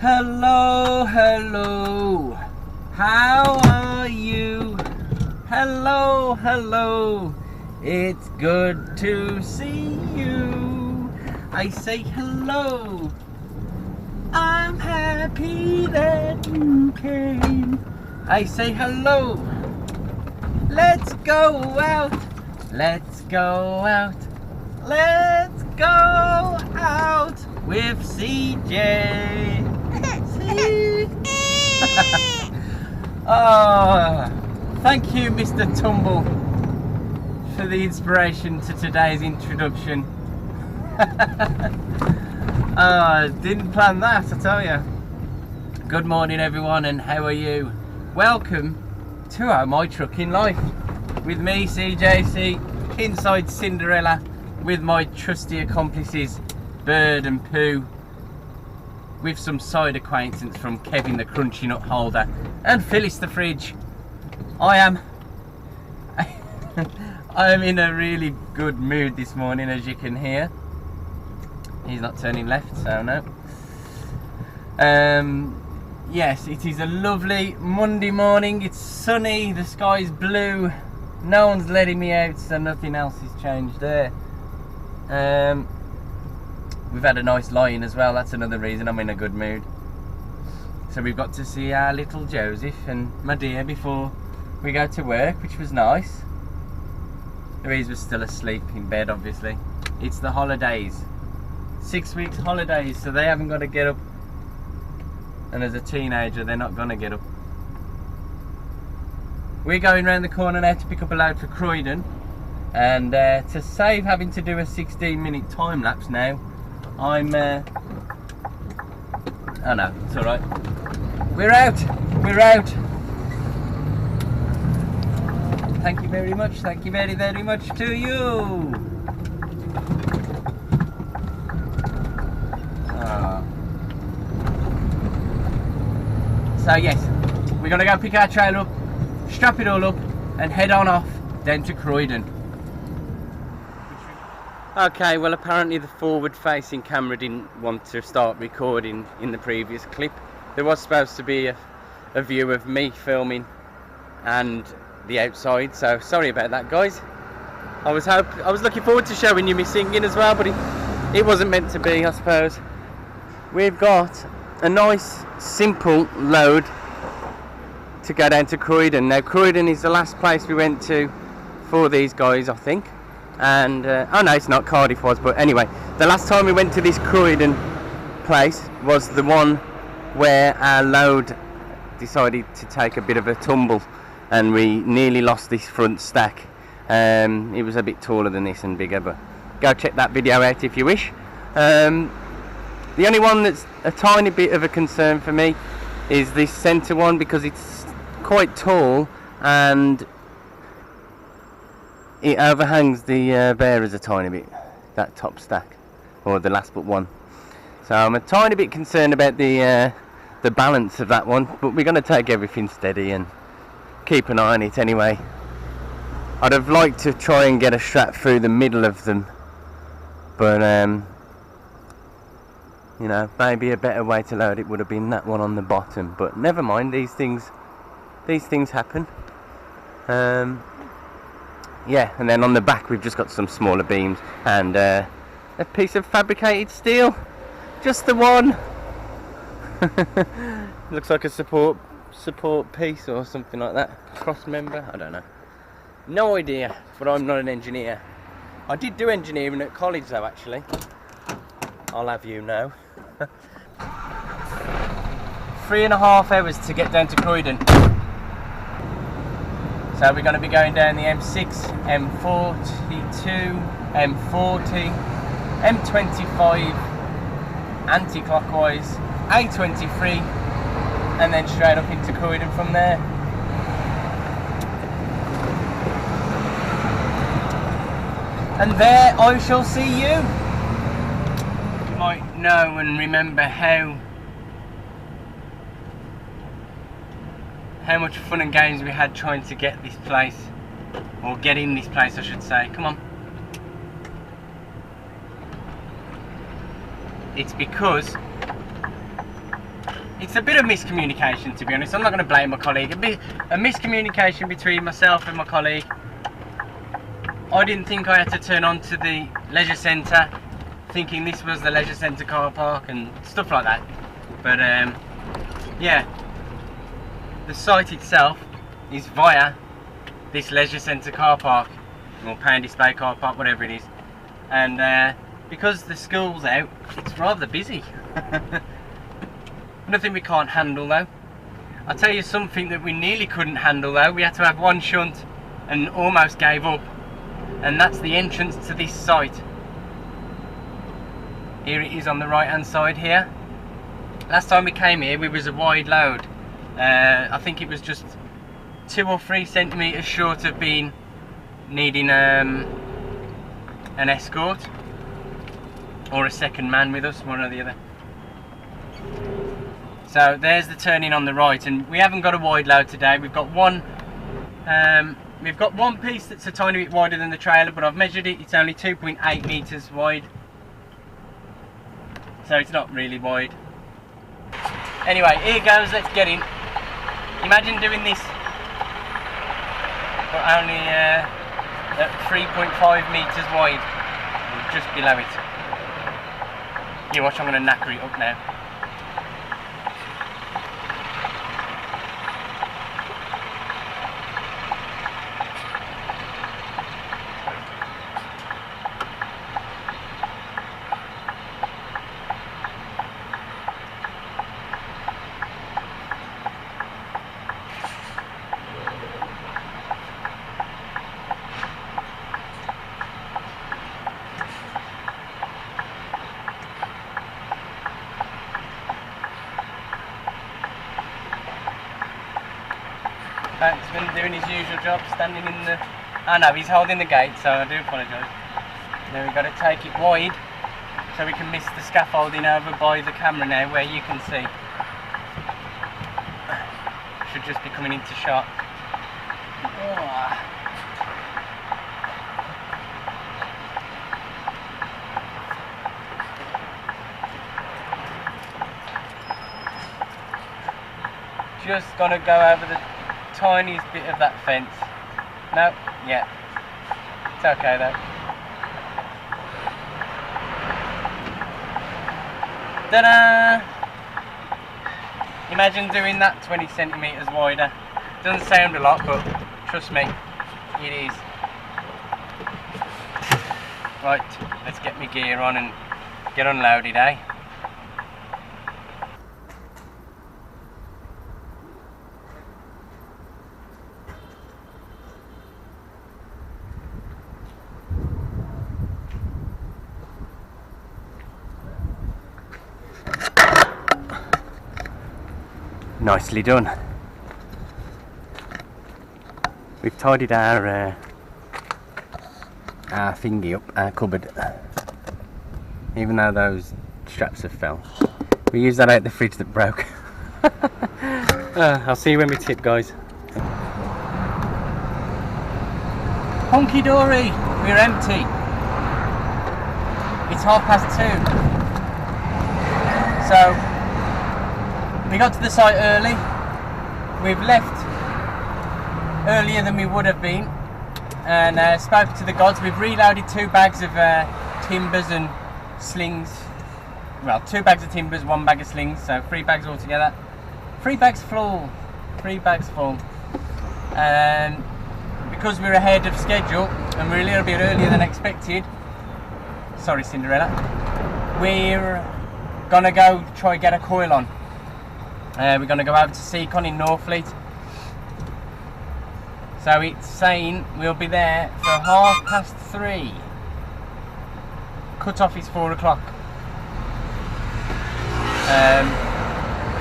Hello, hello. How are you? Hello, hello. It's good to see you. I say hello. I'm happy that you came. I say hello. Let's go out. Let's go out. Let's go out with CJ. Oh, thank you, Mr. Tumble, for the inspiration to today's introduction. Didn't plan that, I tell you. Good morning, everyone, and how are you? Welcome to My Trucking Life with me, CJC, inside Cinderella, with my trusty accomplices, Bird and Pooh, with some side acquaintance from Kevin the Crunchy Nut Holder and Phyllis the Fridge. I am in a really good mood this morning, as you can hear. He's not turning left, so no. Yes, it is a lovely Monday morning. It's sunny, the sky's blue, no one's letting me out, so nothing else has changed there. We've had a nice lie-in as well, that's another reason I'm in a good mood. So we've got to see our little Joseph and my dear before we go to work, which was nice. Louise was still asleep in bed, obviously. It's the holidays. 6 weeks holidays, so they haven't got to get up. And as a teenager, they're not going to get up. We're going round the corner now to pick up a load for Croydon. And to save having to do a 16-minute time lapse now, I'm oh no, it's alright. We're out. Thank you very much. Thank you very, very much to you. So yes, we're going to go pick our trailer up, strap it all up and head on off down to Croydon. Okay, well apparently the forward facing camera didn't want to start recording in the previous clip. There was supposed to be a view of me filming and the outside, so sorry about that, guys. I was looking forward to showing you me singing as well, but it wasn't meant to be, I suppose. We've got a nice simple load to go down to Croydon. Now Croydon is the last place we went to for these guys, I think. And oh no, it's not, Cardiff was, but anyway, the last time we went to this Croydon place was the one where our load decided to take a bit of a tumble and we nearly lost this front stack. It was a bit taller than this and bigger, but go check that video out if you wish. The only one that's a tiny bit of a concern for me is this centre one, because it's quite tall and it overhangs the bearers a tiny bit, that top stack, or the last but one. So I'm a tiny bit concerned about the balance of that one, but we're going to take everything steady and keep an eye on it anyway. I'd have liked to try and get a strap through the middle of them, but you know, maybe a better way to load it would have been that one on the bottom, but never mind, these things happen. Yeah, and then on the back we've just got some smaller beams and a piece of fabricated steel, just the one. Looks like a support piece or something like that, cross member, I don't know, no idea, but I'm not an engineer. I did do engineering at college though, actually, I'll have you know. 3.5 hours to get down to Croydon. So we're going to be going down the M6, M42, M40, M25, anti-clockwise, A23, and then straight up into Croydon from there. And there I shall see you. You might know and remember how much fun and games we had trying to get this place, or get in this place I should say. Come on. It's because it's a bit of miscommunication, to be honest. I'm not going to blame my colleague. A miscommunication between myself and my colleague. I didn't think I had to turn on to the leisure centre, thinking this was the leisure centre car park and stuff like that. But yeah, the site itself is via this leisure centre car park, or pound display car park, whatever it is. And because the school's out, it's rather busy. Nothing we can't handle though. I'll tell you something that we nearly couldn't handle though. We had to have one shunt and almost gave up. And that's the entrance to this site. Here it is on the right hand side here. Last time we came here we was a wide load. I think it was just 2 or 3 centimetres short of being needing an escort. Or a second man with us, one or the other. So there's the turning on the right, and we haven't got a wide load today. We've got one piece that's a tiny bit wider than the trailer, but I've measured it. It's only 2.8 metres wide, so it's not really wide. Anyway, here goes. Let's get in. Imagine doing this, but only at 3.5 metres wide, just below it. You watch, I'm going to knacker it up now. Thanks for doing his usual job, standing in the... Oh no, he's holding the gate, so I do apologise. Now we've got to take it wide, so we can miss the scaffolding over by the camera now, where you can see. Should just be coming into shot. Oh. Just gonna go over the tiniest bit of that fence. No, yeah, it's okay though. Ta-da! Imagine doing that 20 centimetres wider. Doesn't sound a lot, but trust me, it is. Right, let's get my gear on and get unloaded, eh? Nicely done. We've tidied our thingy up, our cupboard. Even though those straps have fell. We used that out the fridge that broke. I'll see you when we tip, guys. Hunky dory, we're empty. It's 2:30. So we got to the site early. We've left earlier than we would have been, and spoke to the gods. We've reloaded 2 bags of timbers and slings. Well, 2 bags of timbers, 1 bag of slings, so 3 bags altogether. 3 bags full. 3 bags full. And because we're ahead of schedule and we're a little bit earlier than expected, sorry Cinderella, we're gonna go try get a coil on. We're going to go over to Seacon in Northfleet. So it's saying we'll be there for 3:30. Cut off is 4 o'clock.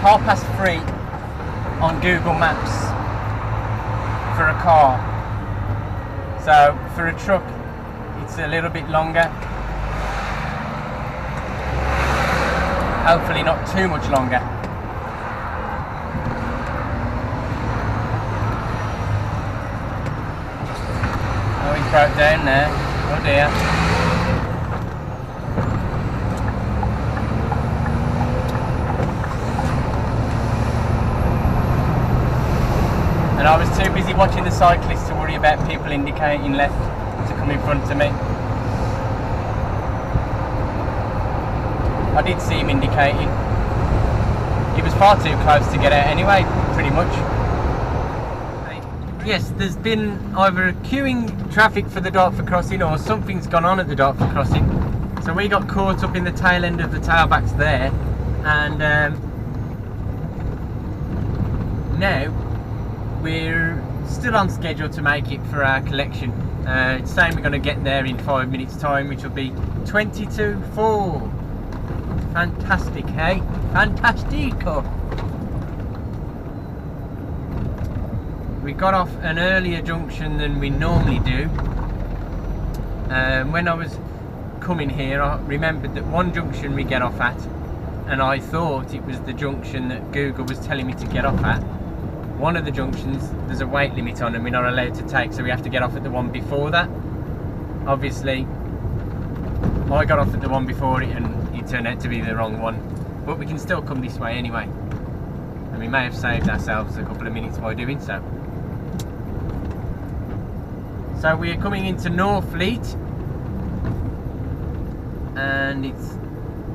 3:30 on Google Maps for a car. So for a truck it's a little bit longer. Hopefully not too much longer. Broke down there. Oh dear. I was too busy watching the cyclists to worry about people indicating left to come in front of me. I did see him indicating. He was far too close to get out anyway, pretty much. Yes, there's been either a queuing traffic for the Dartford crossing or something's gone on at the Dartford crossing. So we got caught up in the tail end of the tailbacks there, and now we're still on schedule to make it for our collection. It's saying we're going to get there in 5 minutes time, which will be 20 to 4. Fantastic, hey? Fantastico! We got off an earlier junction than we normally do. When I was coming here, I remembered that one junction we get off at, and I thought it was the junction that Google was telling me to get off at. One of the junctions, there's a weight limit on and we're not allowed to take, so we have to get off at the one before that. Obviously, I got off at the one before it and it turned out to be the wrong one. But we can still come this way anyway. And we may have saved ourselves a couple of minutes by doing so. So we are coming into Northfleet, and it's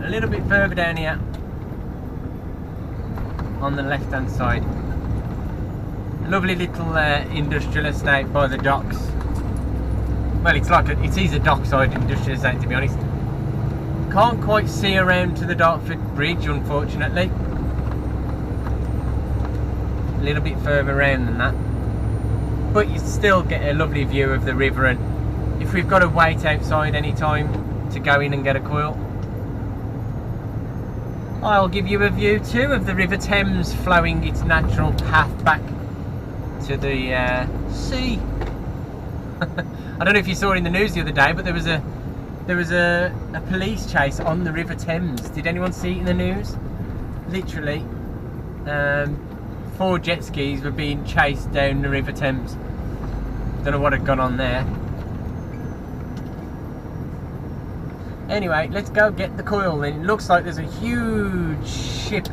a little bit further down here on the left hand side. A lovely little industrial estate by the docks. Well, it is a dockside industrial estate, to be honest. Can't quite see around to the Dartford Bridge, unfortunately. A little bit further around than that. But you still get a lovely view of the river, and if we've got to wait outside any time to go in and get a coil, I'll give you a view too of the River Thames flowing its natural path back to the sea. I don't know if you saw it in the news the other day, but there was a police chase on the River Thames. Did anyone see it in the news? Literally, 4 jet skis were being chased down the River Thames. Don't know what had gone on there. Anyway, let's go get the coil then. It looks like there's a huge ship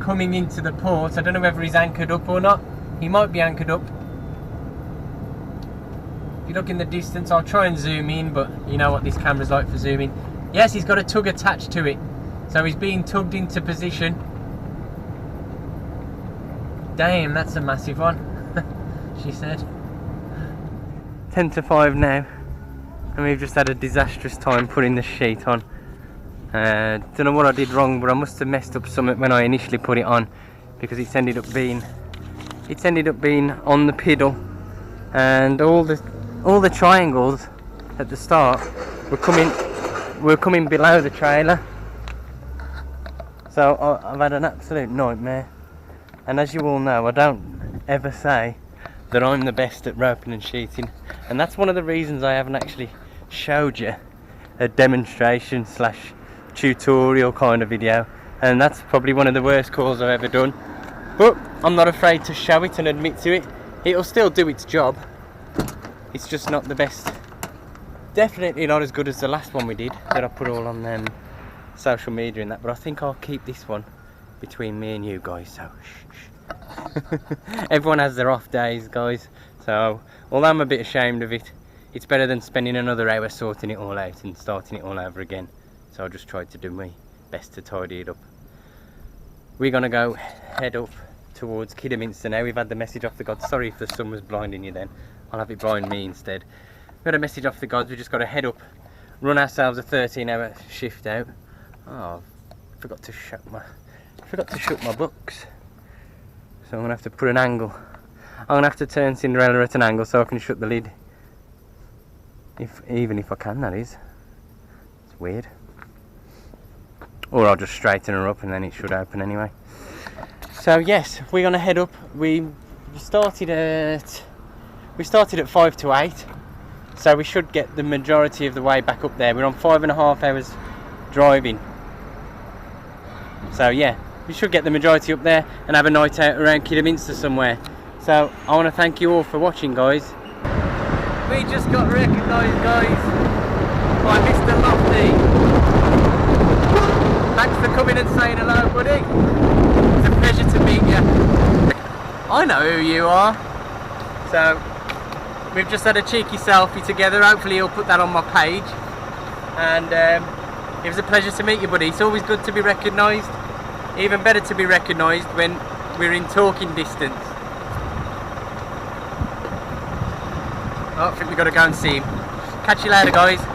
coming into the port. I don't know whether he's anchored up or not. He might be anchored up. If you look in the distance, I'll try and zoom in, but you know what this camera's like for zooming. Yes, he's got a tug attached to it. So he's being tugged into position. Damn, that's a massive one, she said. 10 to 5 now, and we've just had a disastrous time putting the sheet on. Don't know what I did wrong, but I must have messed up something when I initially put it on, because it's ended up being on the pedal, and all the triangles at the start were coming below the trailer. So I've had an absolute nightmare. And as you all know, I don't ever say that I'm the best at roping and sheeting, and that's one of the reasons I haven't actually showed you a demonstration / tutorial kind of video, and that's probably one of the worst calls I've ever done. But I'm not afraid to show it and admit to it. It'll still do its job. It's just not the best. Definitely not as good as the last one we did that I put all on social media and that, but I think I'll keep this one between me and you guys, so shh. Everyone has their off days, guys, so although I'm a bit ashamed of it, it's better than spending another hour sorting it all out and starting it all over again. So I just tried to do my best to tidy it up. We're gonna go head up towards Kidderminster now. We've had the message off the gods. Sorry if the sun was blinding you then, I'll have it blind me instead. We had a message off the gods. We just got to head up, run ourselves a 13-hour shift out. Oh, I forgot to shut my books. So I'm going to have to put an angle. I'm going to have to turn Cinderella at an angle so I can shut the lid. Even if I can, that is. It's weird. Or I'll just straighten her up and then it should open anyway. So yes, we're going to head up. We started at 5 to 8. So we should get the majority of the way back up there. We're on 5.5 hours driving. So yeah, we should get the majority up there and have a night out around Kidderminster somewhere. So I want to thank you all for watching, guys. We just got recognised, guys, by Mr. Lofty. Thanks for coming and saying hello, buddy. It's a pleasure to meet you. I know who you are. So we've just had a cheeky selfie together. Hopefully he'll put that on my page. And it was a pleasure to meet you, buddy. It's always good to be recognised. Even better to be recognised when we're in talking distance. Oh, I think we've got to go and see him. Catch you later, guys.